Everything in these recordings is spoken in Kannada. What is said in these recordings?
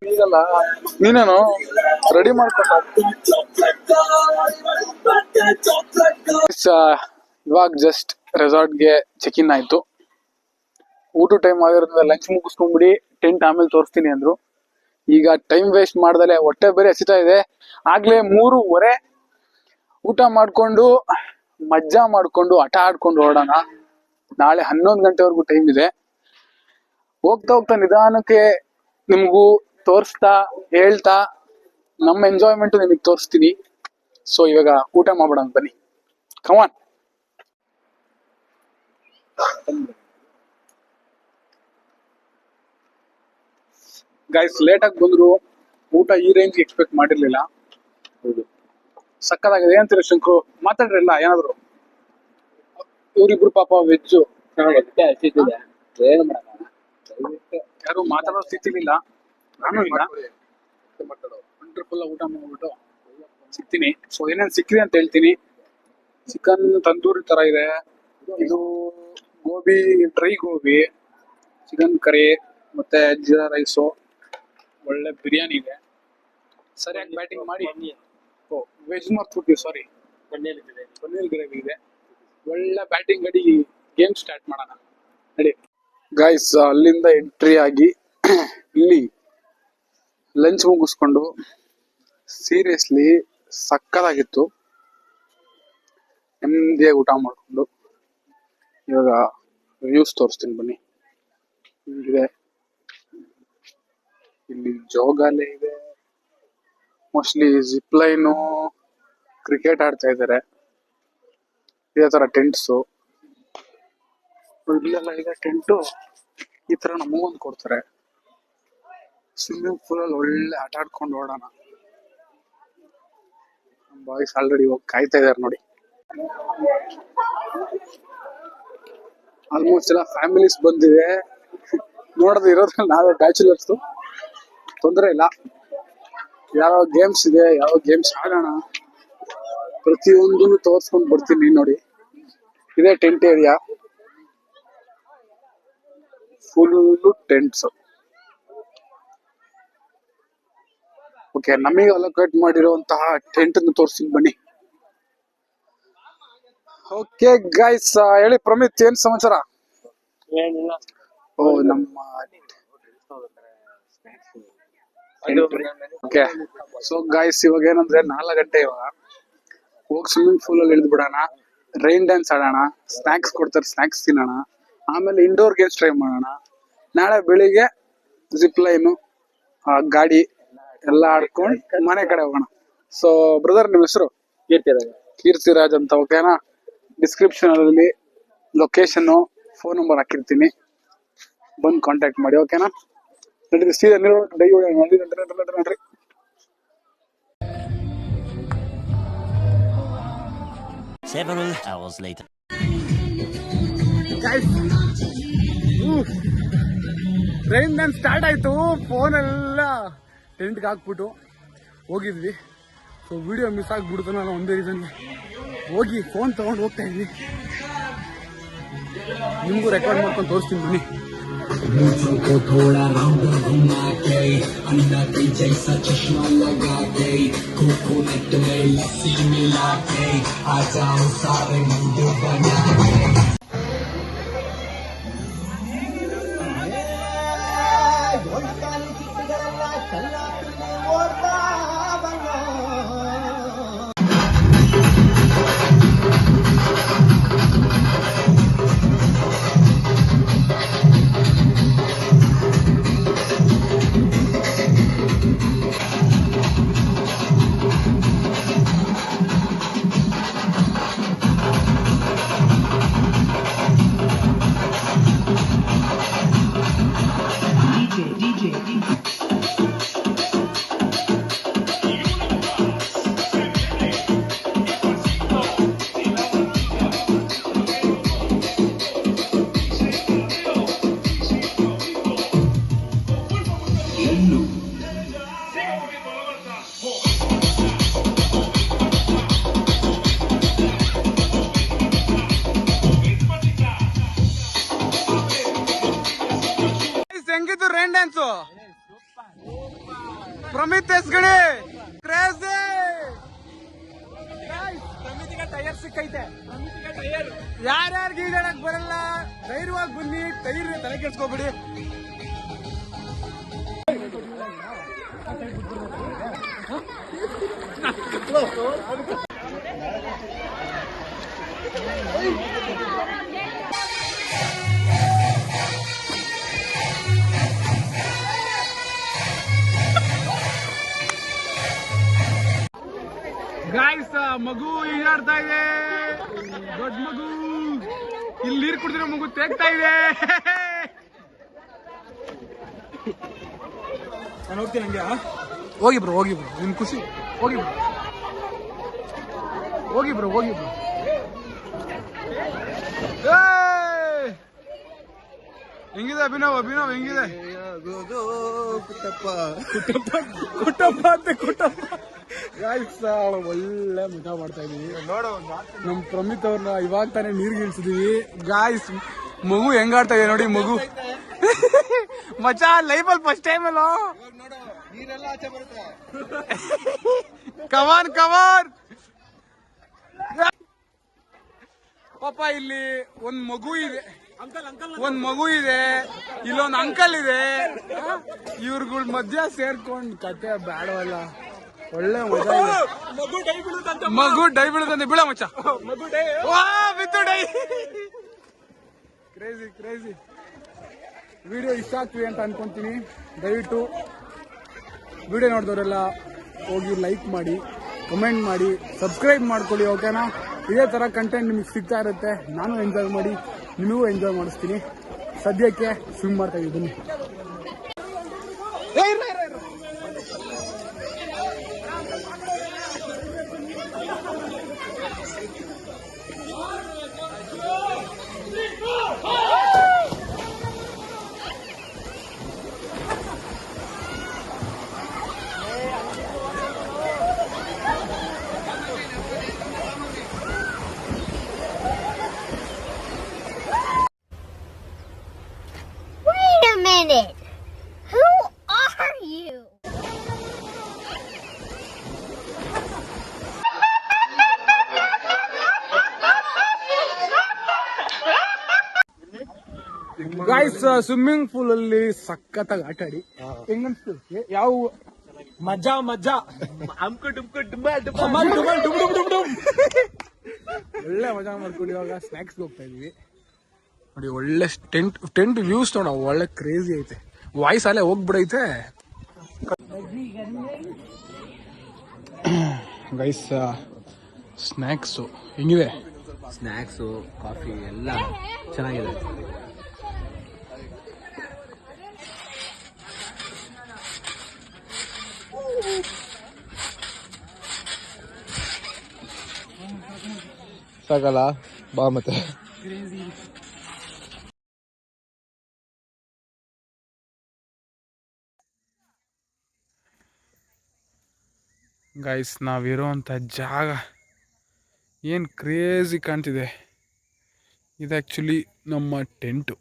ಈಗಲ್ಲ ನೀನೇನು ರೆಡಿ ಮಾಡ್ಕೊಂಡ ಇವಾಗ ಜಸ್ಟ್ ರೆಸಾರ್ಟ್ಗೆ ಚೆಕ್ ಇನ್ ಆಯ್ತು. ಊಟ ಟೈಮ್ ಆಗಿರೋದ್ರಿಂದ ಲಂಚ್ ಮುಗಿಸ್ಕೊಂಡ್ಬಿಡಿ, ಟೆಂಟ್ ಆಮೇಲೆ ತೋರಿಸ್ತೀನಿ ಅಂದ್ರು. ಈಗ ಟೈಮ್ ವೇಸ್ಟ್ ಮಾಡ್ದಲೆ ಹೊಟ್ಟೆ ಬೇರೆ ಹಸಿತಾ ಇದೆ. ಆಗ್ಲೇ 3:15 ಊಟ ಮಾಡ್ಕೊಂಡು ಮಜ್ಜಾ ಮಾಡ್ಕೊಂಡು ಆಟ ಆಡ್ಕೊಂಡು ಹೊರಡೋಣ. ನಾಳೆ 11 ಗಂಟೆವರೆಗೂ ಟೈಮ್ ಇದೆ. ಹೋಗ್ತಾ ಹೋಗ್ತಾ ನಿಧಾನಕ್ಕೆ ನಿಮ್ಗೂ ತೋರಿಸ್ತಾ ಹೇಳ್ತಾ ನಮ್ಮ ಎಂಜಾಯ್ಮೆಂಟ್ ನಿಮಗೆ ತೋರಿಸ್ತೀನಿ. ಸೊ ಇವಾಗ ಊಟ ಮಾಡ್ಬಿಡೋಣ ಬನ್ನಿ, ಕಮಾನ್. ಗೈಸ್ ಲೇಟ್ ಆಗಿ ಬಂದ್ರು, ಊಟ ಈ ರೇಂಜ್ ಎಕ್ಸ್ಪೆಕ್ಟ್ ಮಾಡಿರ್ಲಿಲ್ಲ. ಹೌದು, ಸಕ್ಕದಾಗಿದೆ. ಏನಂತೀರ ಶಂಕರು? ಮಾತಾಡ್ರಿಲ್ಲ ಏನಾದ್ರು. ಇವ್ರಿಬ್ರು ಪಾಪ ವೆಜ್ಜು, ಯಾರು ಮಾತಾಡೋ ಸ್ಥಿತಿಲಿಲ್ಲ, ನಾನು ಇಲ್ಲ. ವಂಡರ್ಫುಲ್ ಊಟ ಮಾಡ್ಬಿಟ್ಟು ಸಿಗ್ತೀನಿ. ಸೊ ಏನೇನ್ ಸಿಕ್ಕಿದೆ ಅಂತ ಹೇಳ್ತೀನಿ. ಚಿಕನ್ ತಂದೂರಿ ತರ ಇದೆ, ಇದು gobi, dry gobi, chicken curry, ಮತ್ತೆ ಜೀರಾ ರೈಸು, ಒಳ್ಳೆ ಬಿರಿಯಾನಿ ಇದೆ. ಸರಿಯಾಗಿ ಬ್ಯಾಟಿಂಗ್ ಮಾಡಿ. ವೆಜ್ ಮರ್ತ್ಬಿಟ್ಟಿವಿ, ಸಾರಿ, ಪನ್ನೀರ್ ಗ್ರೇವಿ ಇದೆ. ಒಳ್ಳೆ ಬ್ಯಾಟಿಂಗ್ ಅಡಿ ಗೇಮ್ ಸ್ಟಾರ್ಟ್ ಮಾಡೋಣ ನಡಿ. ಗೈಸ್ ಅಲ್ಲಿಂದ ಎಂಟ್ರಿ ಆಗಿ ಇಲ್ಲಿ ಲಂಚ್ ಮುಗಿಸ್ಕೊಂಡು ಸೀರಿಯಸ್ಲಿ ಸಕ್ಕತ್ತಾಗಿತ್ತು. ನೆಮ್ಮದಿಯಾಗಿ ಊಟ ಮಾಡ್ಕೊಂಡು ಇವಾಗ ವ್ಯೂಸ್ ತೋರಿಸ್ತೀನಿ ಬನ್ನಿ. ಹಿಂಗಿದೆ, ಇಲ್ಲಿ ಜೋಗಾಲೆ ಇದೆ, ಮೋಸ್ಟ್ಲಿ ಜಿಪ್ ಲೈನು, ಕ್ರಿಕೆಟ್ ಆಡ್ತಾ ಇದ್ದಾರೆ. ಇದೇ ತರ ಟೆಂಟ್ಸು ಇಲ್ಲೆಲ್ಲ ಇದೆ ಟೆಂಟು. ಈ ತರ ನಮಗೊಂದು ಕೊಡ್ತಾರೆ. ಸ್ವಿಮ್ಮಿಂಗ್ ಪೂಲ್ ಅಲ್ಲಿ ಒಳ್ಳೆ ಆಟ ಆಡ್ಕೊಂಡು ಓಡೋಣ. ಬಾಯ್ಸ್ ಆಲ್ರೆಡಿ ಹೋಗಿ ಕಾಯ್ತಾ ಇದಾರೆ ನೋಡಿ. ಆಲ್ಮೋಸ್ಟ್ ಎಲ್ಲ ಫ್ಯಾಮಿಲೀಸ್ ಬಂದಿದೆ. ನೋಡೋದು ಇರೋದ್ರಲ್ಲಿ ನಾವೇ ಬ್ಯಾಚುಲರ್ಸ್, ತೊಂದರೆ ಇಲ್ಲ. ಯಾವ ಗೇಮ್ಸ್ ಇದೆ, ಯಾವ ಗೇಮ್ಸ್ ಆಡೋಣ, ಪ್ರತಿಯೊಂದನ್ನು ತೋರ್ಸ್ಕೊಂಡು ಬರ್ತೀನಿ ನೋಡಿ. ಇದೇ tent area, full tents. Okay, ನಮಗೆ ಅಲೋಕೇಟ್ ಮಾಡಿರುವಂತಹ ಟೆಂಟ್ ಅನ್ನು ತೋರಿಸ್ತೀನಿ ಬನ್ನಿ. ಓಕೆ ಗೈಸ್, ಹೇಳಿ ಪ್ರಮಿತ್, ಏನ್ ಸಮಾಚಾರ? ಓ, ನಮ್ಮ ಓಕೆ. ಸೊ ಗೈಸ್, ಇವಾಗ ಏನಂದ್ರೆ 4 ಗಂಟೆ. ಇವಾಗ ಹೋಗಿ ಸ್ವಿಮ್ಮಿಂಗ್ ಪೂಲ್ ಅಲ್ಲಿ ಇಳಿದು ಬಿಡೋಣ, ರೈನ್ ಡ್ಯಾನ್ಸ್ ಆಡೋಣ, ಸ್ನಾಕ್ಸ್ ಕೊಡ್ತಾರೆ, ಸ್ನಾಕ್ಸ್ ತಿನ್ನೋಣ, ಆಮೇಲೆ ಇಂಡೋರ್ ಗೇಮ್ಸ್ ಟ್ರೈ ಮಾಡೋಣ. ನಾಳೆ ಬೆಳಿಗ್ಗೆ ಜಿಪ್ ಲೈನು, ಗಾಡಿ ಎಲ್ಲ ಆಡ್ಕೊಂಡು ಮನೆ ಕಡೆ ಹೋಗೋಣ. ಸೊ ಬ್ರದರ್, ನಿಮ್ಮ ಹೆಸರು? ಕೀರ್ತಿರಾಜ್ ಅಂತ. ಓಕೆನಾ? ಡಿಸ್ಕ್ರಿಪ್ಷನ್ ಅಲ್ಲಿ ಲೊಕೇಶನ್, ಫೋನ್ ನಂಬರ್ ಹಾಕಿರ್ತೀನಿ, ಬಂದು ಕಾಂಟ್ಯಾಕ್ಟ್ ಮಾಡಿ. ಓಕೆನಾ? ನಡೀರಿ, ಸೀದಾ ನೀರು ಡೈ ಹೊಡಿ. ನಡ್ರಿ. Several hours later. Rain dance start ಆಯ್ತು. ಫೋನ್ ಎಲ್ಲ ಟೆಂಟ್ಗೆ ಹಾಕ್ಬಿಟ್ಟು ಹೋಗಿದ್ವಿ. ಸೊ ವಿಡಿಯೋ ಮಿಸ್ ಆಗ್ಬಿಡ್ತು. ನಾನು ಒಂದೇ ರೀಸನ್ ಹೋಗಿ ಫೋನ್ ತಗೊಂಡು ಹೋಗ್ತಾ ಇದ್ವಿ. ನಿಮಗೂ ರೆಕಾರ್ಡ್ ಮಾಡ್ಕೊಂಡು ತೋರಿಸ್ತೀನಿ ಬನ್ನಿ. मूंछों को थोड़ा राउंड घुमा के अन्ना जैसा चश्मा लगा के कोकोनट में लस्सी मिला के आ जाओ सारे मूड बना के ಲೈನ್ ಡ್ಯಾನ್ಸು ಪ್ರಮಿತ್ ಗಣಿ ಕ್ರೇಜಿ ಟೈರ್ ಸಿಕ್ಕೈತೆ. ಯಾರ್ಯಾರಿಗೆ ಈಡಾಡಕ್ ಬರಲ್ಲ ಧೈರ್ಯವಾಗಿ ಬನ್ನಿ, ಟೈರ್ ತಲೆ ಕೆಡ್ಸ್ಕೊಬಿಡಿ. ಗಾಯ್ಸ್ ಮಗು ಈಜಾಡ್ತಾ ಇದೆ, ದೊಡ್ಡ ಮಗು. ಇಲ್ಲಿ ನೀರು ಕುಡಿದಿರೋ ಮಗು ತೇಗ್ತಾ ಇದೆ. ನಾನು ಹೋಗ್ತೀನಿ ಹಂಗೆ. ಹೋಗಿ ಬ್ರೋ ನಿಮ್ ಖುಷಿ. ಹೋಗಿ ಬ್ರೋ ಹೆಂಗಿದೆ ಅಭಿನವ್ ಹೆಂಗಿದೆ? ಕುಟ್ಟಪ್ಪ ಗಾಯ್ಸ್ ಒಳ್ಳೆ ಮಜಾ ಮಾಡ್ತಾ ಇದೀವಿ. ನಮ್ ಪ್ರಮಿತ್ ಅವ್ರನ್ನ ಇವಾಗ ತಾನೇ ನೀರ್ಗೆ ಇಳಿಸಿದೀವಿ. ಗಾಯ್ಸ್ ಮಗು ಹೆಂಗಾಡ್ತಾ ಇದೆ ನೋಡಿ. ಮಗು ಮಚಾ ಲೈಫಲ್ಲಿ ಫಸ್ಟ್ ಟೈಮ್ ಅಲ್ಲ. ಕಮಾನ್ ಪಾಪ ಇಲ್ಲಿ ಒಂದ್ ಮಗು ಇದೆ, ಇಲ್ಲೊಂದ್ ಅಂಕಲ್ ಇದೆ. ಇವ್ರಗಳ ಮಧ್ಯ ಸೇರ್ಕೊಂಡ್ ಕತೆ ಬೇಡವಲ್ಲ. ಒಳ್ಳೆ ಮಜಾ ಇದೆ. ಮಗು ಡೈ ಬೀಳುತ್ತಂತೆ. ಬೀಳ ಮಚ್ಚ ಬಿತ್ತು ಡೈ. ಕ್ರೇಜಿ ವಿಡಿಯೋ ಇಷ್ಟ ಆಗ್ತಿದೆ ಅಂತ ಅನ್ಕೊಂತೀನಿ. ದಯವಿಟ್ಟು ವಿಡಿಯೋ ನೋಡಿದವರೆಲ್ಲ ಹೋಗಿ ಲೈಕ್ ಮಾಡಿ, ಕಮೆಂಟ್ ಮಾಡಿ, ಸಬ್ಸ್ಕ್ರೈಬ್ ಮಾಡ್ಕೊಳ್ಳಿ. ಓಕೆನಾ? ಇದೇ ತರ ಕಂಟೆಂಟ್ ನಿಮಗೆ ಸಿಗ್ತಾ ಇರುತ್ತೆ. ನಾನು ಎಂಜಾಯ್ ಮಾಡಿ ನಿಮಗೂ ಎಂಜಾಯ್ ಮಾಡಿಸ್ತೀನಿ. ಸದ್ಯಕ್ಕೆ ಸ್ವಿಮ್ ಮಾಡ್ತಾ ಇದ್ದೀನಿ. Who are you? Guys swimming pool ಅಲ್ಲಿ ಸಖತ್ತಾಗಿ ಆಟ ಆಡಿ ಹೆಂಗನ್ಸ್ತು? ಯಾವ ಮಜಾ ಒಳ್ಳೆ ಮಜಾ ಮಾಡ್ಕೊಂಡು ಇವಾಗ ಸ್ನಾಕ್ಸ್ ಹೋಗ್ತಾ ಇದೀವಿ ನೋಡಿ. ಒಳ್ಳೆ ಟೆಂಟ್ ವ್ಯೂಸ್ ನೋಡ, ಒಳ್ಳೆ ಕ್ರೇಜಿ ಐತೆ. ವಾಯ್ಸ್ ಅಲ್ಲೇ ಹೋಗ್ಬಿಡೈತೆ. ಗೈಸ್ ಸ್ನಾಕ್ಸು ಹೆಂಗಿದೆ? ಸ್ನ್ಯಾಕ್ಸು, ಕಾಫಿ ಎಲ್ಲ ಚೆನ್ನಾಗಿದೆ. ಸಾಕಲ್ಲ ಬಾ ಮತ್ತೆ. ಗೈಸ್ ನಾವಿರೋಂಥ ಜಾಗ ಏನು ಕ್ರೇಜಿ ಕಾಣ್ತಿದೆ. ಇದು ಆ್ಯಕ್ಚುಲಿ ನಮ್ಮ ಟೆಂಟು.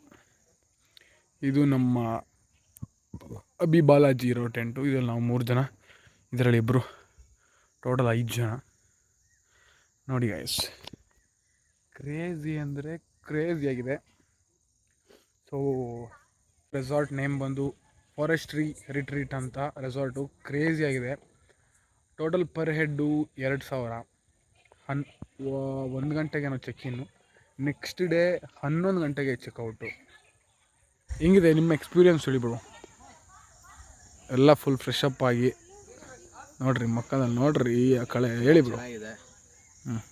ಇದು ನಮ್ಮ ಅಬಿ ಬಾಲಾಜಿ ಇರೋ ಟೆಂಟು. ಇದರಲ್ಲಿ ನಾವು 3 ಜನ, ಇದರಲ್ಲಿ 2, ಟೋಟಲ್ 5 ಜನ ನೋಡಿ ಗೈಸ್. ಕ್ರೇಜಿ ಅಂದರೆ ಕ್ರೇಜಿಯಾಗಿದೆ. ಸೊ ರೆಸಾರ್ಟ್ ನೇಮ್ ಬಂದು ಫಾರೆಸ್ಟ್ರಿ ರಿಟ್ರೀಟ್ ಅಂತ ರೆಸಾರ್ಟು. ಕ್ರೇಜಿಯಾಗಿದೆ. Total per head 2000. 1 ಗಂಟೆಗೇನೋ ಚೆಕ್-ಇನ್ನು, ನೆಕ್ಸ್ಟ್ ಡೇ 11 ಗಂಟೆಗೆ ಚೆಕ್ಔಟು. ಹೆಂಗಿದೆ ನಿಮ್ಮ ಎಕ್ಸ್ಪೀರಿಯನ್ಸ್ ಹೇಳಿಬಿಡು. ಎಲ್ಲ ಫುಲ್ ಫ್ರೆಶ್ ಅಪ್ ಆಗಿ ನೋಡ್ರಿ, ಮಕ್ಕಳಲ್ಲಿ ನೋಡ್ರಿ ಆ ಕಳೆ ಹೇಳಿಬಿಡು. ಚೆನ್ನಾಗಿದೆ.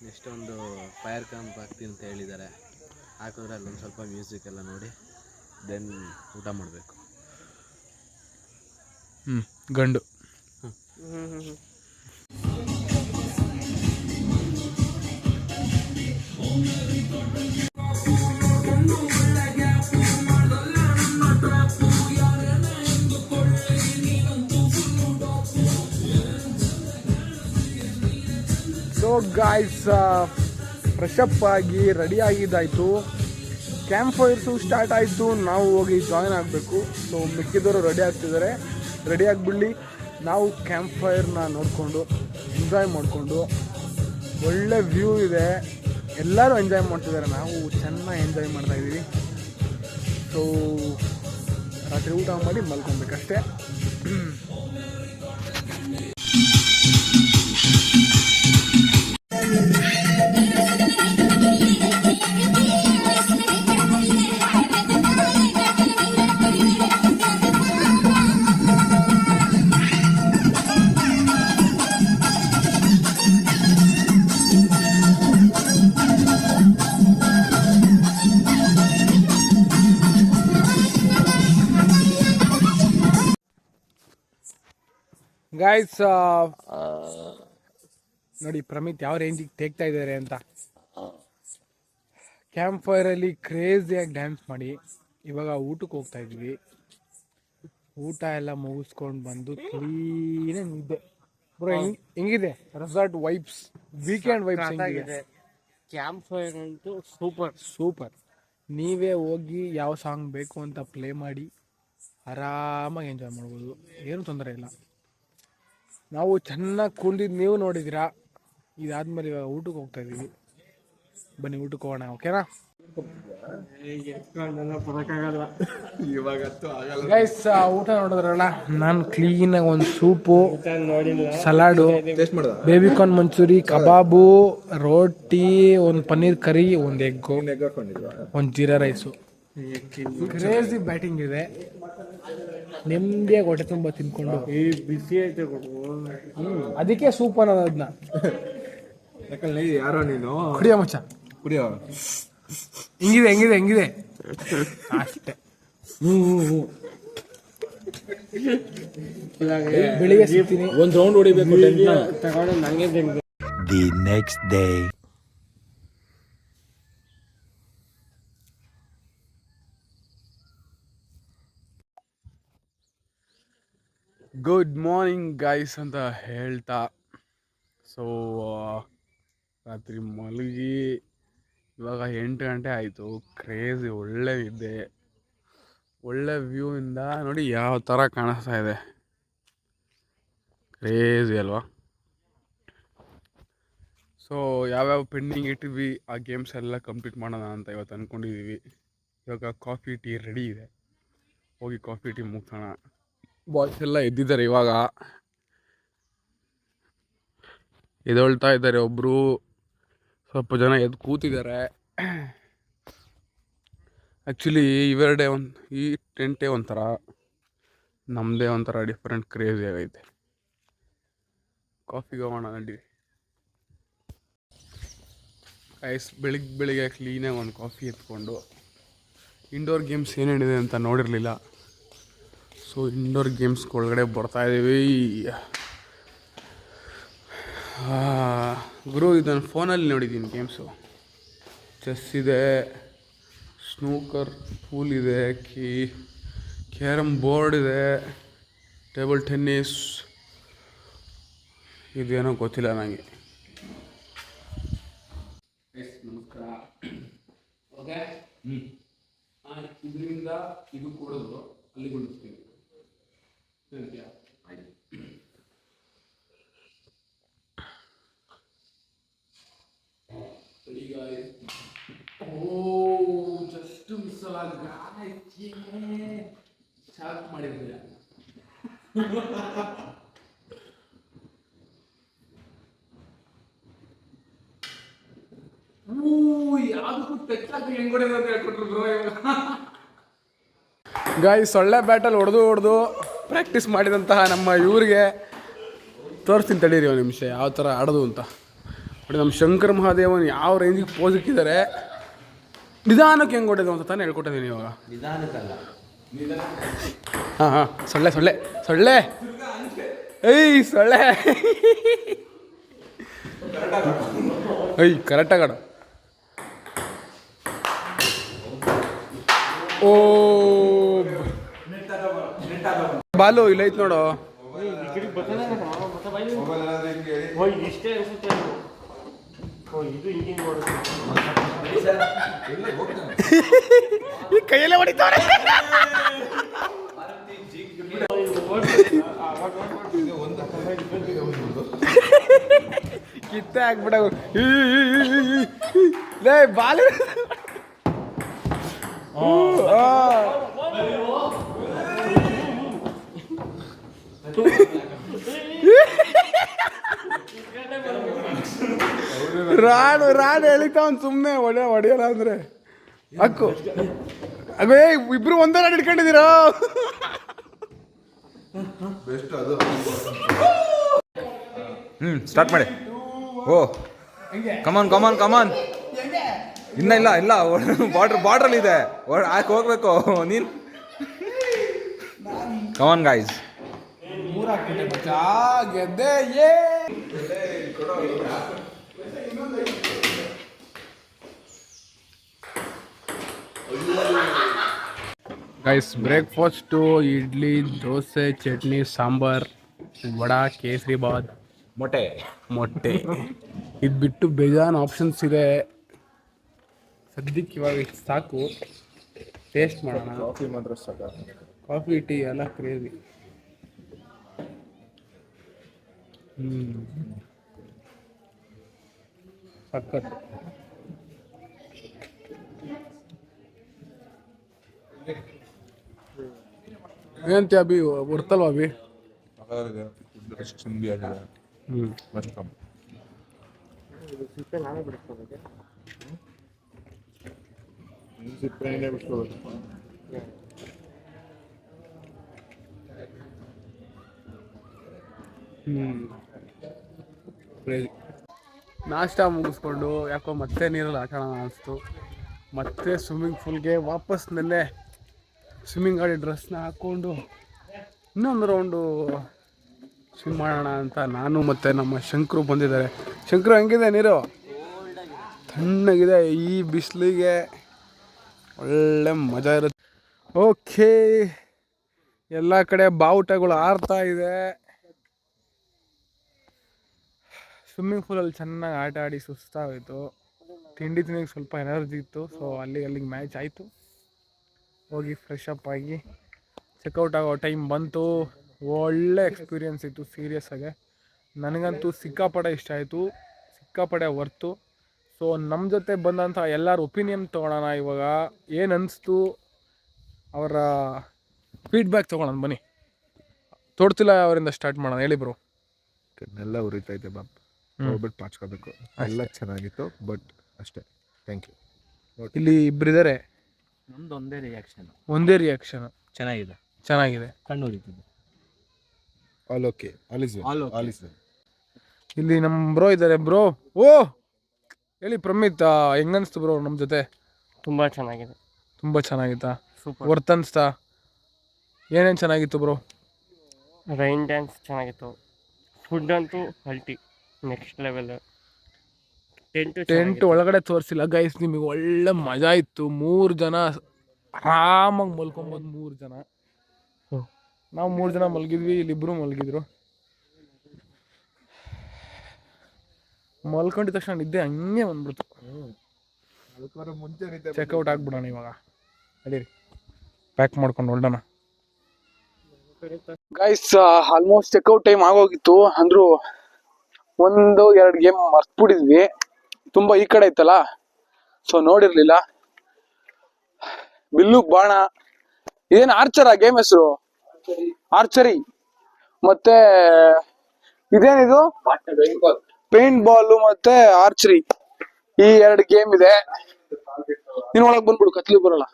ನೆಕ್ಸ್ಟ್ ಒಂದು ಫೈರ್ ಕ್ಯಾಂಪ್ ಆಗ್ತೀನಿ ಅಂತ ಹೇಳಿದ್ದಾರೆ. ಹಾಕಿದ್ರೆ ಅಲ್ಲೊಂದು ಸ್ವಲ್ಪ ಮ್ಯೂಸಿಕ್ ಎಲ್ಲ ನೋಡಿ ದೆನ್ ಊಟ ಮಾಡಬೇಕು. ಗಂಡು ಸೊ ಗಾಯ್ಸ್ ಫ್ರೆಶ್ ಅಪ್ ಆಗಿ ರೆಡಿ ಆಗಿದ್ದಾಯಿತು. ಕ್ಯಾಂಪ್ ಫೈರ್ಸು ಸ್ಟಾರ್ಟ್ ಆಯಿತು, ನಾವು ಹೋಗಿ ಜಾಯ್ನ್ ಆಗಬೇಕು. ಸೊ ಮಿಕ್ಕಿದವರು ರೆಡಿ ಆಗ್ತಿದ್ದಾರೆ, ರೆಡಿ ಆಗಿಬಿಡಲಿ. ನಾವು ಕ್ಯಾಂಪ್ ಫೈರ್ನ ನೋಡಿಕೊಂಡು ಎಂಜಾಯ್ ಮಾಡಿಕೊಂಡು, ಒಳ್ಳೆ ವ್ಯೂ ಇದೆ, ಎಲ್ಲರೂ ಎಂಜಾಯ್ ಮಾಡ್ತಿದ್ದಾರೆ, ನಾವು ಚೆನ್ನಾಗಿ ಎಂಜಾಯ್ ಮಾಡ್ತಾಯಿದ್ದೀವಿ. ಸೊ ರಾತ್ರಿ ಊಟ ಮಾಡಿ ಮಲ್ಕೊಬೇಕಷ್ಟೇ. ಗೈಸ್ ನೋಡಿ ಪ್ರಮಿತ್ ಯಾವ ರೇಂಜಿಗೆ ತೆಗ್ತಾ ಇದ್ದಾರೆ ಅಂತ. ಕ್ಯಾಂಪ್ ಫೈರಲ್ಲಿ ಕ್ರೇಜಿಯಾಗಿ ಡ್ಯಾನ್ಸ್ ಮಾಡಿ ಇವಾಗ ಊಟಕ್ಕೆ ಹೋಗ್ತಾ ಇದ್ವಿ. ಊಟ ಎಲ್ಲ ಮುಗಿಸ್ಕೊಂಡು ಬಂದು ಕ್ಲೀನಾಗಿ ನಿದ್ದೆ. ಬ್ರೋ ಹೆಂಗಿದೆ ರೆಸಾರ್ಟ್ ವೈಬ್ಸ್, ವೀಕೆಂಡ್ ವೈಬ್ಸ್ ಹೆಂಗಿದೆ? ಕ್ಯಾಂಪ್ ಫೈರ್ ಅಂತೂ ಸೂಪರ್. ಸೂಪರ್. ನೀವೇ ಹೋಗಿ ಯಾವ ಸಾಂಗ್ ಬೇಕು ಅಂತ ಪ್ಲೇ ಮಾಡಿ ಆರಾಮಾಗಿ ಎಂಜಾಯ್ ಮಾಡ್ಬೋದು, ಏನು ತೊಂದರೆ ಇಲ್ಲ. ನಾವು ಚೆನ್ನಾಗಿ ಕುಂದಿದ್ದು ನೀವು ನೋಡಿದ್ದೀರಾ. ಇದಾದ್ಮೇಲೆ ಇವಾಗ ಊಟಕ್ಕೆ ಹೋಗ್ತಾ ಇದ್ದೀವಿ, ಬನ್ನಿ ಊಟಕ್ಕೆ ಹೋಗೋಣ, ಓಕೆನಾ? ಗೈಸ್ ಊಟ ನೋಡಿದ್ರಲ್ಲ, ನಾನು ಕ್ಲೀನಾಗಿ ಒಂದು ಸೂಪು, ಸಲಾಡು, ಬೇಬಿಕಾರ್ನ್ ಮಂಚೂರಿ, ಕಬಾಬು, ರೋಟಿ, ಒಂದು ಪನ್ನೀರ್ ಕರಿ, ಒಂದು ಎಗ್ಗು, ಒಂದು ಜೀರಾ ರೈಸು. ಕ್ರೇಜಿ ಬ್ಯಾಟಿಂಗ್ ಇದೆ. ನೆಮ್ಮದಿಯಾಗಿ ಹೊಟ್ಟೆ ತುಂಬ ತಿನ್ಕೊಂಡು ಬಿಸಿ ಐತೆ ಅದಕ್ಕೆ ಸೂಪ್ ಅನ್ನೋದು. ಅದನ್ನ ಯಾರೋ ನೀನು ಕುಡಿಯೋ ಮಚ್ಚ, ಕುಡಿಯೋ. ಹೆಂಗಿದೆ ಅಷ್ಟೇ. ಬೆಳಿಗ್ಗೆ ಸಿಗ್ತೀನಿ, ಒಂದು ರೌಂಡ್ ಹೊಡಿಬೇಕು ತಗೊಂಡು ನಂಗೆ The next day. Good morning guys ಅಂತ ಹೇಳ್ತಾ, ಸೊ ರಾತ್ರಿ ಮಲಗಿ ಇವಾಗ 8 ಗಂಟೆ ಆಯಿತು. ಕ್ರೇಜಿ ಒಳ್ಳೆ ಇದ್ದೆ, ಒಳ್ಳೆ ವ್ಯೂ ಇಂದ ನೋಡಿ ಯಾವ ಥರ ಕಾಣಿಸ್ತಾ ಇದೆ. ಕ್ರೇಜಿ ಅಲ್ವಾ? ಸೊ ಯಾವ್ಯಾವ ಪೆಂಡಿಂಗ್ ಇಟ್ಟಿದ್ವಿ ಆ ಗೇಮ್ಸ್ ಎಲ್ಲ ಕಂಪ್ಲೀಟ್ ಮಾಡೋಣ ಅಂತ ಇವತ್ತು ಅಂದ್ಕೊಂಡಿದ್ದೀವಿ. ಇವಾಗ ಕಾಫಿ ಟೀ ರೆಡಿ ಇದೆ, ಹೋಗಿ ಕಾಫಿ ಟೀ ಮುಗ್ಸೋಣ. ಬಾಯ್ಸ್ ಎಲ್ಲ ಎದ್ದಿದ್ದಾರೆ, ಇವಾಗ ಎದೊಳ್ತಾ ಇದ್ದಾರೆ. ಒಬ್ಬರು ಸ್ವಲ್ಪ ಜನ ಎದ್ದು ಕೂತಿದ್ದಾರೆ. ಆ್ಯಕ್ಚುಲಿ ಇವೆರಡೇ ಈ ಟೆಂಟೇ ಒಂಥರ, ನಮ್ಮದೇ ಒಂಥರ ಡಿಫ್ರೆಂಟ್ ಕ್ರೇಜಿ ಆಗೈತೆ. ಕಾಫಿಗೆ ಹೋಗೋಣ ನಡಿ ಐಸ್. ಬೆಳಿಗ್ಗೆ ಕ್ಲೀನಾಗಿ ಒಂದು ಕಾಫಿ ಎತ್ಕೊಂಡು, ಇಂಡೋರ್ ಗೇಮ್ಸ್ ಏನೇನಿದೆ ಅಂತ ನೋಡಿರಲಿಲ್ಲ. ಸೊ ಇಂಡೋರ್ ಗೇಮ್ಸ್ ಒಳಗಡೆ ಬರ್ತಾಯಿದ್ದೀವಿ. ಗುರು ಇದನ್ನು ಫೋನಲ್ಲಿ ನೋಡಿದ್ದೀನಿ ಗೇಮ್ಸು. ಚೆಸ್ ಇದೆ, ಸ್ನೂಕರ್ ಪೂಲ್ ಇದೆ, ಕ್ಯಾರಮ್ ಬೋರ್ಡ್ ಇದೆ, ಟೇಬಲ್ ಟೆನ್ನಿಸ್, ಇದೇನೋ ಗೊತ್ತಿಲ್ಲ ನನಗೆ. ನಮಸ್ಕಾರ. ಓಕೆ, ಇದರಿಂದ ಇದು ಕೊಡೋದು ಅಲ್ಲಿ ಗುಡಿಸ್ತೀವಿ. ಜಸ್ಟ್ ಮಿಸ್ ಚಾಕ್ ಮಾಡಿರ್ಲಿಲ್ಲ. ಯಾವ್ದಕ್ಕೂ ಟಚ್ ಹೆಂಗ್ ಹೊಡೆಯೋದು ಅಂತ ಹೇಳ್ಕೊಟ್ರು ಬ್ರೋ. ಗಾಯ್ ಸೊಳ್ಳೆ ಬ್ಯಾಟಲ್ಲಿ ಹೊಡೆದು ಪ್ರಾಕ್ಟೀಸ್ ಮಾಡಿದಂತಹ ನಮ್ಮ ಇವ್ರಿಗೆ ತೋರಿಸ್ತೀನಿ ತಡೀರಿ ಒಂದು ನಿಮಿಷ ಯಾವ ಥರ ಆಡೋದು ಅಂತ. ನೋಡಿ ನಮ್ಮ ಶಂಕರ್ ಮಹಾದೇವನ್ ಯಾವ ರೇಂಜಿಗೆ ಪೋಸ್ ಇಕ್ಕಿದ್ದಾರೆ, ನಿಧಾನಕ್ಕೆ ಹೆಂಗೆ ಹೊಡೆದು ಅಂತ ತಾನೇ ಹೇಳ್ಕೊಟ್ಟಿದ್ದೀನಿ ಇವಾಗ. ಹಾಂ ಸೊಳ್ಳೆ ಏಯ್ ಸೊಳ್ಳೆ ಕರೆಕ್ಟಾಗಿ ಆಡು. ಓ ಬಾಲು ಇಲ್ಲ ಐತ್ ನೋಡು. ಈ ಕೈಯಲ್ಲೇ ಹೊಡಿತಾರೆ. ಕಿತ್ತೆ ಹಾಕ್ಬಿಡ ಲೇ ಬಾಲಿ. ರಾಣು ಎಳಿತಾವನ್ ಸುಮ್ಮನೆ ಹೊಡೆಯಲ್ಲ ಅಂದ್ರೆ ಅಕ್ಕು ಅಗೋ ಇಬ್ರು ಒಂದೇ ರಾಡ್ ಹಿಡ್ಕೊಂಡಿದ್ದೀರಾ? ಸ್ಟಾರ್ಟ್ ಮಾಡಿ. ಓ ಕಮಾನ್ ಇಲ್ಲ ಬಾರ್ಡ್ರಲ್ಲಿ ಇದೆ, ಹಾಕಿ ಹೋಗ್ಬೇಕು ನೀನು. ಕಮಾನ್ ಗೈಸ್. ಗೆದ್ದೆ. ಗೈಸ್ ಬ್ರೇಕ್ಫಾಸ್ಟು ಇಡ್ಲಿ, ದೋಸೆ, ಚಟ್ನಿ, ಸಾಂಬಾರ್, ವಡಾ, ಕೇಸರಿ ಬಾತ್, ಮೊಟ್ಟೆ ಇದು ಬಿಟ್ಟು ಬೇಜಾನ್ ಆಪ್ಷನ್ಸ್ ಇದೆ. ಸದ್ಯಕ್ಕೆ ಇವಾಗ ಇಷ್ಟು ಸಾಕು. ಟೇಸ್ಟ್ ಮಾಡೋಣ. ಕಾಫಿ ಮಾತ್ರ ಸಾಕು. ಕಾಫಿ ಟೀ ಎಲ್ಲ ಕ್ರೇಜಿ. ಸಖತ್. ಏನಂತೆ ಅಭಿ, ಬರ್ತಲ್ವಾ ಅಭಿ? ನಾಷ್ಟ ಮುಗಿಸ್ಕೊಂಡು ಯಾಕೋ ಮತ್ತೆ ನೀರಲ್ಲಿ ಆಟ ಆಡೋಣ ಅನಿಸ್ತು. ಮತ್ತೆ ಸ್ವಿಮ್ಮಿಂಗ್ ಪೂಲ್ಗೆ ವಾಪಸ್ ನೆನ್ನೆ ಸ್ವಿಮ್ಮಿಂಗ್ ಗಾಡಿ ಡ್ರೆಸ್ನ ಹಾಕ್ಕೊಂಡು ಇನ್ನೊಂದು ರೌಂಡು ಸ್ವಿಮ್ ಮಾಡೋಣ ಅಂತ ನಾನು ಮತ್ತು ನಮ್ಮ ಶಂಕರು ಬಂದಿದ್ದಾರೆ. ಶಂಕರು ಹೆಂಗಿದೆ ನೀರು? ತಣ್ಣಗಿದೆ. ಈ ಬಿಸಿಲಿಗೆ ಒಳ್ಳೆ ಮಜಾ ಇರುತ್ತೆ. ಓಕೆ, ಎಲ್ಲ ಕಡೆ ಬಾವುಟಗಳು ಹಾರ್ತಾ ಇದೆ. ಸ್ವಿಮ್ಮಿಂಗ್ ಪೂಲಲ್ಲಿ ಚೆನ್ನಾಗಿ ಆಟ ಆಡಿ ಸುಸ್ತಾಗೋಯ್ತು. ತಿಂಡಿ ತಿನ್ನೋಕ್ಕೆ ಸ್ವಲ್ಪ ಎನರ್ಜಿ ಇತ್ತು. ಸೊ ಅಲ್ಲಿಗೆ ಮ್ಯಾಚ್ ಆಯಿತು. ಹೋಗಿ ಫ್ರೆಶ್ ಅಪ್ ಆಗಿ ಚೆಕ್ಔಟ್ ಆಗೋ ಟೈಮ್ ಬಂತು. ಒಳ್ಳೆ ಎಕ್ಸ್ಪೀರಿಯೆನ್ಸ್ ಇತ್ತು ಸೀರಿಯಸ್ ಆಗಿ. ನನಗಂತೂ ಸಿಕ್ಕಾಪಡೆ ಇಷ್ಟ ಆಯಿತು, ಸಿಕ್ಕಾಪಡೆ ವರ್ತು. ಸೊ ನಮ್ಮ ಜೊತೆ ಬಂದಂಥ ಎಲ್ಲರ ಒಪಿನಿಯನ್ ತೊಗೊಳೋಣ. ಇವಾಗ ಏನು ಅನಿಸ್ತು ಅವರ ಫೀಡ್ಬ್ಯಾಕ್ ತೊಗೊಳೋಣ ಬನ್ನಿ. ತೋಡ್ತಿಲ್ಲ ಅವರಿಂದ ಸ್ಟಾರ್ಟ್ ಮಾಡೋಣ. ಹೇಳಿ ಬ್ರೋ. ಕಣ್ಣೆಲ್ಲ ಉರಿತೈತೆ ಬಾಪ್, ಹೋಗ್ಬಿಟ್ಟು ಪಾಚ್ಕೋಬೇಕು. ಎಲ್ಲ ಚೆನ್ನಾಗಿತ್ತು, ಬಟ್ ಅಷ್ಟೇ. Thank you. ಇಲ್ಲಿ ಇಬ್ಬರಿದ್ದಾರೆ. ನಮ್ದು ಒಂದೇ ರಿಯಾಕ್ಷನ್. ಚೆನ್ನಾಗಿದೆ. ಕಣ್ಣು ಉರಿತಿದೆ. ಆಲ್ ಓಕೆ, ಆಲ್ ಇಸ್ ಇಲ್ಲಿ ನಮ್ಮ ಬ್ರೋ ಇದ್ದಾರೆ. ಬ್ರೋ, ಓ ಹೇಳಿ ಪ್ರಮಿತ್, ಹೆಂಗನ್ಸ್ತು ಬ್ರೋ ನಮ್ಮ ಜೊತೆ? ತುಂಬ ಚೆನ್ನಾಗಿದೆ. ತುಂಬ ಚೆನ್ನಾಗಿತ್ತಾ? ಸೂಪರ್. ವರ್ತ್ ಅನ್ಸ್ತಾ? ಏನೇನು ಚೆನ್ನಾಗಿತ್ತು ಬ್ರೋ? ರೈನ್ ಡ್ಯಾನ್ಸ್ ಚೆನ್ನಾಗಿತ್ತು. ಫುಡ್ ಅಂತೂ ಅಲ್ಟಿ, ನೆಕ್ಸ್ಟ್ ಲೆವೆಲ್. ಟೆಂಟ್ ಒಳಗಡೆ ತೋರಿಸಿಲ್ಲ ಗೈಸ್. ನಿಮಗೆ ಒಳ್ಳೆ ಮಜಾ ಇತ್ತು. 3 ಜನ ಆರಾಮಾಗಿ ಮಲ್ಕೊಬೋದು. 3 ಜನ, ನಾವು 3 ಜನ ಮಲಗಿದ್ವಿ. ಇಲ್ಲಿಬ್ರು ಮಲಗಿದ್ರು. ಮಲ್ಕೊಂಡಿದ ತಕ್ಷಣ ನಿದ್ದೆ ಹಂಗೆ ಬಂದ್ಬಿಡ್ತು. ಚೆಕ್ಔಟ್ ಆಗ್ಬಿಡೋಣ ಇವಾಗ. ನಡೀರಿ, ಪ್ಯಾಕ್ ಮಾಡ್ಕೊಂಡು ಹೊರಡೋಣ. ಗೈಸ್ ಆಲ್ಮೋಸ್ಟ್ ಚೆಕ್ಔಟ್ ಟೈಮ್ ಆಗೋಗಿತ್ತು. ಅಂದ್ರು 1-2 ಗೇಮ್ ಮರ್ತ್ಬಿಟ್ಟಿದ್ವಿ. ತುಂಬ ಈ ಕಡೆ ಇತ್ತಲ್ಲ, ಸೊ ನೋಡಿರ್ಲಿಲ್ಲ. ಬಿಲ್ಲು ಬಾಣ, ಇದೇನು ಆರ್ಚರ ಗೇಮ್ ಹೆಸರು? ಆರ್ಚರಿ. ಮತ್ತೆ ಇದೇನಿದು? ಪೇಂಟ್ ಬಾಲ್ ಮತ್ತೆ ಆರ್ಚರಿ. ಈ 2 ಗೇಮ್ ಇದೆ. ನೀನ್ ಒಳಗ್ ಬಂದ್ಬಿಡು, ಕತ್ಲಿ ಬರಲ್ಲ.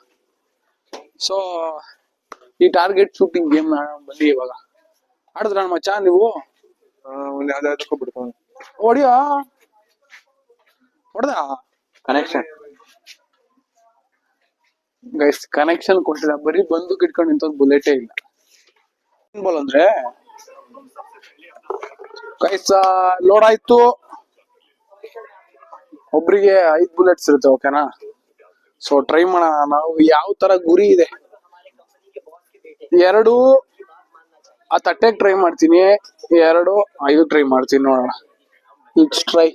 ಸೊ ಈ ಟಾರ್ಗೆಟ್ ಶೂಟಿಂಗ್ ಗೇಮ್ ಬನ್ನಿ. ಇವಾಗ ಆಡಿದ್ರ ಮಚ್ಚ ನೀವು? ಹೊಡಿಯೋ, ಹೊಡೆದ ಕನೆಕ್ಷನ್. ಗೈಸ್ ಕನೆಕ್ಷನ್ ಕೊಟ್ಟಿಲ್ಲ, ಬರೀ ಬಂದು ಕಿಟ್ಕೊಂಡು ನಿಂತ ಬುಲೆಟೇ ಇಲ್ಲ. ಬಾಲ್ ಅಂದ್ರೆ ಗೈಸ್ ಲೋಡ್ ಆಯ್ತು. ಒಬ್ರಿಗೆ 5 ಬುಲೆಟ್ಸ್ ಇರುತ್ತೆ, ಓಕೆನಾ? ಸೊ ಟ್ರೈ ಮಾಡೋಣ. ನಾವು ಯಾವ ತರ ಗುರಿ ಇದೆ. 2 ಆ ತಟ್ಟೆಗೆ ಟ್ರೈ ಮಾಡ್ತೀನಿ, 2 5 ಟ್ರೈ ಮಾಡ್ತೀನಿ. ನೋಡೋಣ. It's try.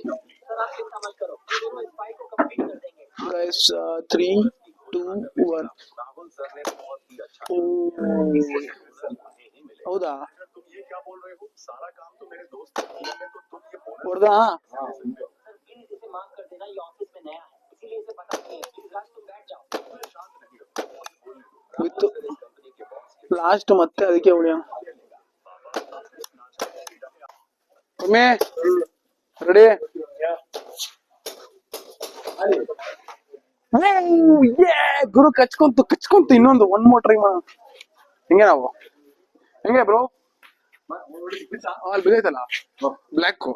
ಗೈಸ್ 3, 2, 1. ಹೌದಾ ಹೊಡ್ದಾ ಬಿತ್ತು ಲಾಸ್ಟ್ ಮತ್ತೆ ಅದಕ್ಕೆ ಹೊಡಿಯೋಣ. ರೆಡಿ ಗುರು ಕಚ್ಕೊಂತು ಇನ್ನೊಂದು 1 more ಟ್ರೈ ಮಾಡೋಣ. ಹೆಂಗೆ ನಾವು ಹೆಂಗೆ ಬ್ರೋ ಅಲ್ಲಿ ಬಿದ್ದೈತಲ್ಲ ಬ್ಲ್ಯಾಕ್.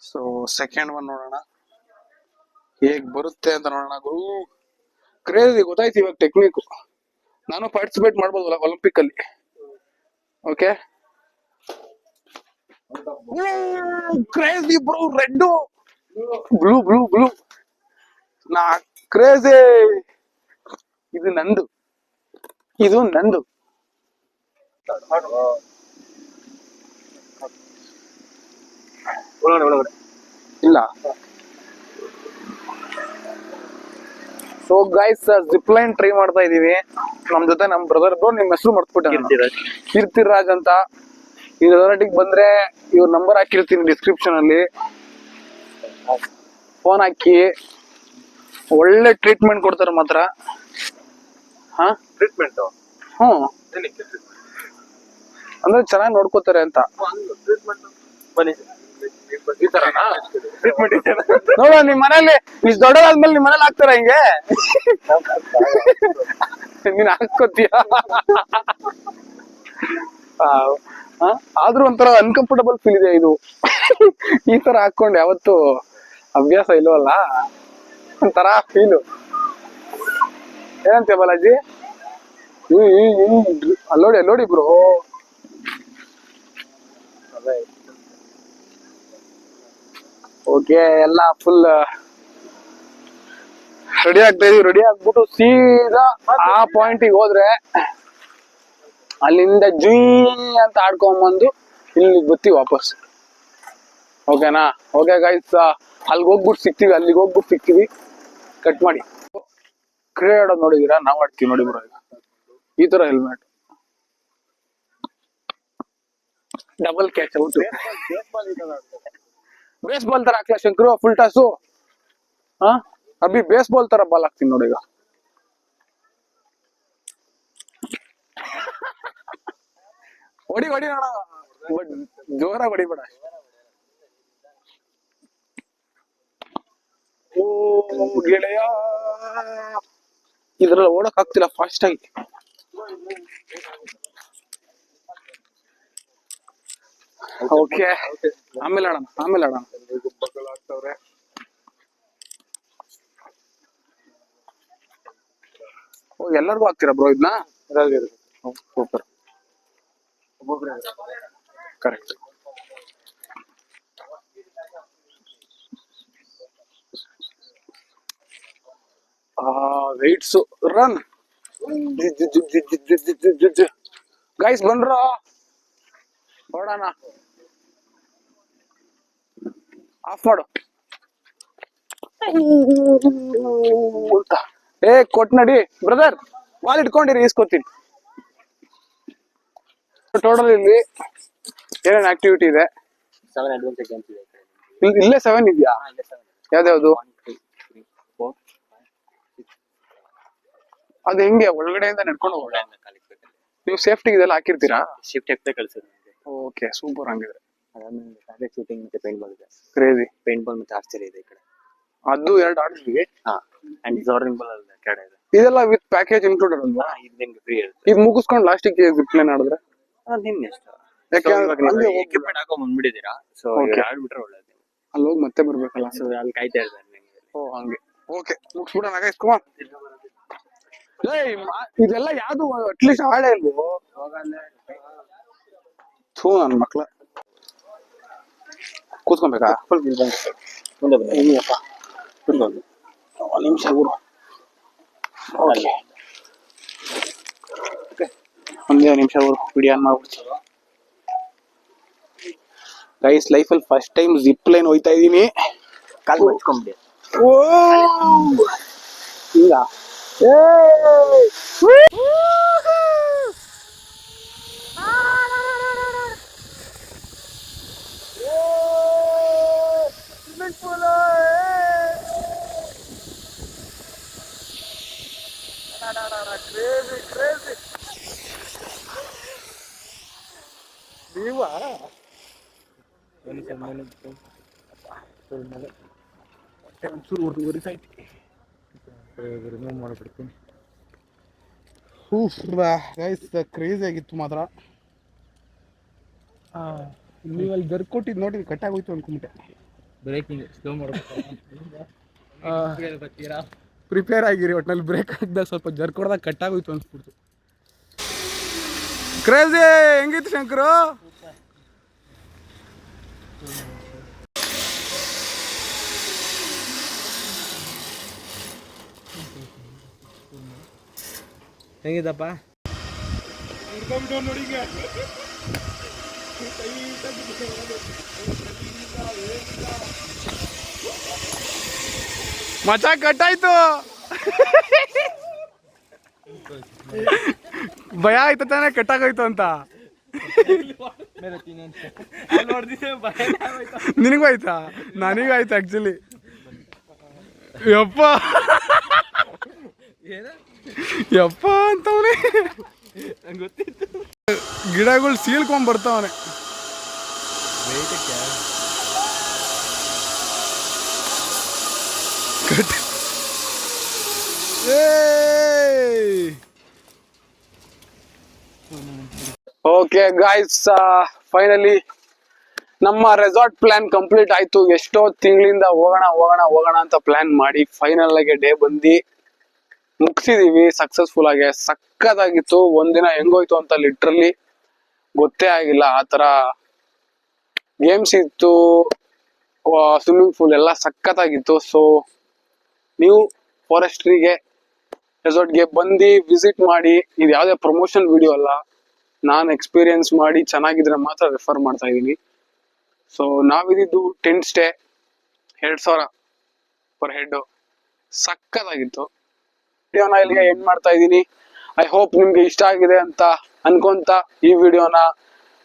ಸೊ ಸೆಕೆಂಡ್ ಒನ್ ನೋಡೋಣ ಹೇಗ್ ಬರುತ್ತೆ ಅಂತ ನೋಡೋಣ. ಗುರು ಕ್ರೇಜಿ ಗೊತ್ತಾಯ್ತು ಇವಾಗ ಟೆಕ್ನಿಕ್. ನಾನು ಪಾರ್ಟಿಸಿಪೇಟ್ ಮಾಡ್ಬೋದಲ್ಲ ಒಲಿಂಪಿಕ್ ಅಲ್ಲಿ. Okay crazy bro red blue blue blue ನಾ ಕ್ರೇಜಿ. ಇದು ನಂದು ಇಲ್ಲ. So guys zip line try ಮಾಡ್ತಾ ಇದೀವಿ ನಮ್ ಜೊತೆ ನಮ್ ಬ್ರದರ್. ನಿಮ್ ಹೆಸರು ಮರ್ತ್ಬಿಟ್ಟೆ, ಕೀರ್ತಿರಾಜ್ ಅಂತ. ಈ ರೆಸಾರ್ಟಿಗೆ ಬಂದ್ರೆ ಇವ್ರ ನಂಬರ್ ಹಾಕಿರ್ತೀನಿ ಡಿಸ್ಕ್ರಿಪ್ಷನ್ ಅಲ್ಲಿ. ಫೋನ್ ಹಾಕಿ ಒಳ್ಳೆ ಟ್ರೀಟ್ಮೆಂಟ್ ಕೊಡ್ತಾರೆ ಮಾತ್ರ. ಟ್ರೀಟ್ಮೆಂಟ್ ಅಂದ್ರೆ ಚೆನ್ನಾಗಿ ನೋಡ್ಕೋತಾರೆ ಅಂತ. ನೋಡ ನಿಮ್ ಮನೇಲಿ ಇಷ್ಟು ದೊಡ್ಡದಾದ್ಮೇಲೆ ನಿಮ್ ಮನೇಲಿ ಹಾಕ್ತಾರ ಹಿಂಗೆ ನೀನ್ ಹಾಕೋತೀಯ. ಆದ್ರೂ ಒಂಥರ ಅನ್ಕಂಫರ್ಟಬಲ್ ಫೀಲ್ ಇದೆ ಇದು. ಈ ತರ ಹಾಕೊಂಡು ಯಾವತ್ತು ಅಭ್ಯಾಸ ಇಲ್ವಲ್ಲ, ಒಂಥರ ಫೀಲು. ಏನಂತೀಯ ಬಾಲಾಜಿ? ಅಲ್ಲೋಡಿ ಬ್ರೋ. ಓಕೆ ಎಲ್ಲ ಫುಲ್ ರೆಡಿ ಆಗ್ತಾ ಇದೀವಿ. ರೆಡಿ ಆಗ್ಬಿಟ್ಟು ಸೀದಾ ಆ ಪಾಯಿಂಟಿಗೆ ಹೋದ್ರೆ ಅಲ್ಲಿಂದ ಜುಯ್ ಅಂತ ಆಡ್ಕೊಂಬಂದು ಇಲ್ಲಿ ಬರ್ತೀವಿ ವಾಪಸ್. ಓಕೆನಾ? ಓಕೆ ಗೈಸ್ ಅಲ್ಲಿಗೆ ಹೋಗ್ಬಿಟ್ಟು ಸಿಗ್ತೀವಿ. ಕಟ್ ಮಾಡಿ. ಕ್ರಿಕೆಟ್ ಆಡೋದು ನೋಡಿದೀರಾ? ನಾವ್ ಆಡ್ತೀವಿ ನೋಡಿ ಬ್ರೋ. ಈ ತರ helmet double catch out. Baseball ತರ ಹಾಕ್ಲಾ ಶಂಕರು ಫುಲ್ ಟಾಸು. ಅಭಿ ಬೇಸ್ ಬಾಲ್ ತರ ಬಾಲ್ ಹಾಕ್ತೀನಿ ನೋಡಿ ಈಗ. ಹೊಡಿ ನೋಡ, ಬಟ್ ಜೋರಾಗಿ ಹೊಡಿಬೇಡ. ಓ ಗೆಳೆಯ, ಇದ್ರಲ್ಲಿ ಓಡಕ್ ಆಗ್ತಿಲ್ಲ ಫಾಸ್ಟ್ ಆಗಿ. ಓಕೆ ಆಮೇಲೆ ಆಡೋಣ. ಓ ಎಲ್ಲರಿಗೂ ಹಾಕ್ತೀರಾ ಬ್ರೋ ಇದನ್ನ? Super, correct. Weights run. Guys ಬಂದ್ರ ಹೊಡೋಣ. ಆಫ್ ಮಾಡು. ಕೊಟ್ ನಡಿ ಬ್ರದರ್, ವಾಲ್ ಇಟ್ಕೊಂಡಿರಿ, ಇಸ್ಕೊತೀನಿ. ಟೋಟಲ್ ಇಲ್ಲಿ ಏನೇನ್ ಆಕ್ಟಿವಿಟಿ ಇದೆ? 7 ಅಡ್ವೆಂಚರ್ ಗೇಮ್ಸ್ ಇದೆ. ಇಲ್ಲೇ 7 ಇದೆಯಾ? ಯಾವ್ದು? ಅದು ಹೆಂಗೆ ಒಳಗಡೆಯಿಂದ ನಡ್ಕೊಂಡು ಹೋಗೋಣ? ನೀವು ಸೇಫ್ಟಿಗೆ ಇದೆಲ್ಲ ಹಾಕಿರ್ತೀರಾ? ಶಿಫ್ಟ್ ಎಕ್ಸ್ಟ್ರಾ ಕಳಿಸಿದ್ರು. Okay super. ಹಂಗಿದ್ರೆ ಅದಾದ್ಮೇಲೆ ಟಾರ್ಗೆಟ್ ಶೂಟಿಂಗ್ ಮತ್ತೆ ಪೇಂಟ್ ಬಾಲ್ ಇದೆ. ಕ್ರೇಜಿ. ಪೇಂಟ್ ಬಾಲ್ ಮತ್ತೆ ಆರ್ಚರಿ ಇದೆ ಈ ಕಡೆ. ಅದು 2 ಆಡಿದ್ವಿ. ಅಂಡ್ ಜಾರ್ಡಿಂಗ್ ಬಾಲ್ ಅಲ್ಲಿ ಕೆಳಗಡೆ ಇದೆ. ಇದೆಲ್ಲ ವಿತ್ ಪ್ಯಾಕೇಜ್ ಇನ್ಕ್ಲೂಡೆಡ್ ಅಲ್ವಾ? ಇದು ನಿಮ್ಗೆ ಫ್ರೀ ಇರುತ್ತೆ. ಇದು ಮುಗಿಸ್ಕೊಂಡು ಲಾಸ್ಟಿಗೆ ಜಿಪ್ ಲೈನ್ ಆಡಿದ್ರೆ ನಿಮ್ ಇಷ್ಟ. ಯಾಕೆ ಎಕ್ವಿಪ್ಮೆಂಟ್ ಹಾಕೊಂಡ್ ಬಂದ್ಬಿಟ್ಟಿದ್ದೀರಾ, ಸೊ ಆಡ್ಬಿಟ್ರೆ ಒಳ್ಳೇದು. ಅಲ್ಲಿ ಹೋಗಿ ಮತ್ತೆ ಬರ್ಬೇಕಲ್ಲ? ಸೊ ಅಲ್ಲಿ ಕಾಯ್ತಾ ಇರ್ತಾರೆ ನಿಮ್ಗೆ. ಓ ಹಂಗೆ. ಓಕೆ ಮುಗಿಸ್ಬಿಡೋಣ ಗೈಸ್, ಕಮ್ ಆನ್. ಇದೆಲ್ಲ ಯಾವ್ದು ಅಟ್ಲೀಸ್ಟ್ ಆಡೇ ಇಲ್ವೋ? ಥೂ ನನ್ನ ಮಕ್ಳ. ಕೂತ್ಕೊಬೇಕಾ? ಹೆಂಗಪ್ಪ? ಒಂದು ನಿಮಿಷ ಗುರು. ಓಕೆ ಒಂದೇ ನಿಮಿಷ ಗುರು, ವಿಡಿಯೋ ಆನ್ ಮಾಡ್ಬಿಡ್ತೀವಿ. ಗೈಸ್ ಲೈಫಲ್ಲಿ ಫಸ್ಟ್ ಟೈಮ್ ಜಿಪ್ ಲೈನ್ ಹೋಯ್ತಾ ಇದೀನಿ. ಕಾಲ್ ಮಾಡ್ಕೊಂಬಿಡಿ. ಓ ಇಲ್ಲ ಗೈಸ್ ಕ್ರೇಜಿ ಆಗಿತ್ತು ಮಾತ್ರ. ನೀವಲ್ಲಿ ಜರ್ಕ್ ಕೊಟ್ಟಿದ್ದು ನೋಡಿ ಕಟ್ಟಾಗೋಯ್ತು ಅನ್ಕೊಂಬಿಟ್ಟೆ. ಬ್ರೇಕಿಂಗ್ ಸ್ಲೋ ಪ್ರಿಪೇರ್ ಆಗಿರಿ, ಒಟ್ಟಿನಲ್ಲಿ ಬ್ರೇಕ್ ಹಾಕಿದಾಗ ಸ್ವಲ್ಪ ಜರ್ಕ್ ಹೊಡೆದಾಗ ಕಟ್ಟಾಗೋಯ್ತು ಅನ್ಸ್ಬಿಡ್ತು. ಕ್ರೇಜಿ ಹೆಂಗಿತ್ತು ಶಂಕರು? ಹೆಂಗಿದಪ್ಪ? ಮಚ ಕಟ್ಟಾಯ್ತು. ಭಯ ಆಯ್ತು ತಾನೇ ಕಟ್ಟಾಗೋಯ್ತು ಅಂತ. ನಿನಗೂ ಆಯ್ತಾ? ನನಗೂ ಆಯ್ತು ಆಕ್ಚುಲಿ. ಯಪ್ಪ ಯಪ್ಪ ಅಂತವನೇ ಗಿಡಗಳು ಸೀಳ್ಕೊಂಡ್ ಬರ್ತಾವನೆ. ಓಕೆ ಗಾಯ್ಸ್, ಫೈನಲಿ ನಮ್ಮ ರೆಸಾರ್ಟ್ ಪ್ಲಾನ್ ಕಂಪ್ಲೀಟ್ ಆಯ್ತು. ಎಷ್ಟೋ ತಿಂಗಳಿಂದ ಹೋಗೋಣ ಅಂತ ಪ್ಲಾನ್ ಮಾಡಿ ಫೈನಲ್ ಆಗಿ ಡೇ ಬಂದು ಮುಗಿಸಿದೀವಿ ಸಕ್ಸಸ್ಫುಲ್ ಆಗಿ. ಸಕ್ಕತ್ತಾಗಿತ್ತು. ಒಂದಿನ ಹೆಂಗೋಯ್ತು ಅಂತ ಲಿಟ್ರಲಿ ಗೊತ್ತೇ ಆಗಿಲ್ಲ. ಆ ತರ ಗೇಮ್ಸ್ ಇತ್ತು, ಸ್ವಿಮ್ಮಿಂಗ್ ಪೂಲ್ ಎಲ್ಲ ಸಕ್ಕತ್ತಾಗಿತ್ತು. ಸೊ ನೀವು ಫಾರೆಸ್ಟ್ರಿಗೆ ರೆಸಾರ್ಟ್ಗೆ ಬಂದು ವಿಸಿಟ್ ಮಾಡಿ. ಇದು ಯಾವುದೇ ಪ್ರಮೋಷನ್ ವಿಡಿಯೋ ಅಲ್ಲ, ನಾನು ಎಕ್ಸ್ಪೀರಿಯನ್ಸ್ ಮಾಡಿ ಚೆನ್ನಾಗಿದ್ರೆ ಮಾತ್ರ ರೆಫರ್ ಮಾಡ್ತಾ ಇದ್ದೀನಿ. ಸೊ ನಾವಿದ್ದು ಟೆಂಟ್ ಸ್ಟೇ 2000 ಪರ್ ಹೆಡ್, ಸಕ್ಕತ್ತಾಗಿತ್ತು. ವಿಡಿಯೋನ ಇಲ್ಲಿಗೆ ಎಂಡ್ ಮಾಡ್ತಾ ಇದ್ದೀನಿ. ಐ ಹೋಪ್ ನಿಮ್ಗೆ ಇಷ್ಟ ಆಗಿದೆ ಅಂತ ಅನ್ಕೊಂತ ಈ ವಿಡಿಯೋನ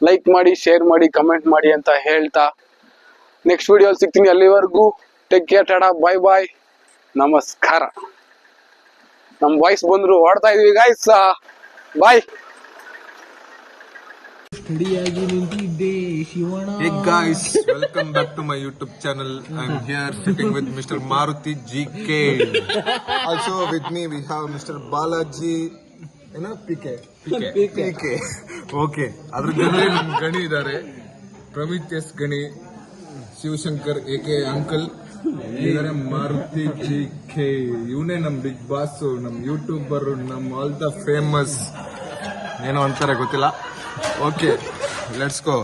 ಲೈಕ್ ಮಾಡಿ, ಶೇರ್ ಮಾಡಿ, ಕಮೆಂಟ್ ಮಾಡಿ ಅಂತ ಹೇಳ್ತಾ ನೆಕ್ಸ್ಟ್ ವಿಡಿಯೋ ಸಿಗ್ತೀನಿ. ಅಲ್ಲಿವರೆಗೂ ಟೇಕ್ ಕೇರ್, ಟಾಟಾ, ಬಾಯ್ ಬಾಯ್, ನಮಸ್ಕಾರ. ನಮ್ ವಾಯ್ಸ್ ಬಂದ್ರು ಓಡ್ತಾ ಇದೀವಿ guys, bye. Hey guys, welcome back to my YouTube channel. I'm here sitting with Mr. Maruti GK. Also with me we have Mr. Balaji, you know, PK. Okay. ಅದ್ರ ಜೊತೆ ನಮ್ ಗಣಿ ಇದಾರೆ, ಪ್ರಮಿಥಿಯಸ್ ಗಣಿ, ಶಿವಶಂಕರ್ AK ಅಂಕಲ್ ಇದಾರೆ, ಮಾರುತಿ GK. ಇವನೇ ನಮ್ ಬಿಗ್ ಬಾಸ್, ನಮ್ ಯೂಟ್ಯೂಬರ್, ನಮ್ ಆಲ್ ದ ಫೇಮಸ್ ಏನೋ ಅಂತಾರೆ ಗೊತ್ತಿಲ್ಲ. Okay, let's go.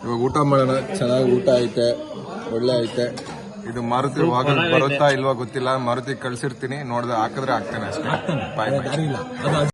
ಇವಾಗ ಊಟ ಮಾಡೋಣ. ಚೆನ್ನಾಗಿ ಊಟ ಐತೆ, ಒಳ್ಳೆ ಐತೆ. ಇದು ಮಾರುತಿ ವಾಗಲ್ ಬರುತ್ತಾ ಇಲ್ವಾ ಗೊತ್ತಿಲ್ಲ. ಮಾರುತಿ ಕಳ್ಸಿರ್ತೀನಿ, ನೋಡ್ದೆ ಹಾಕಿದ್ರೆ ಹಾಕ್ತೇನೆ ಅಷ್ಟೇ. ಬಾಯ್ ಬಾಯ್.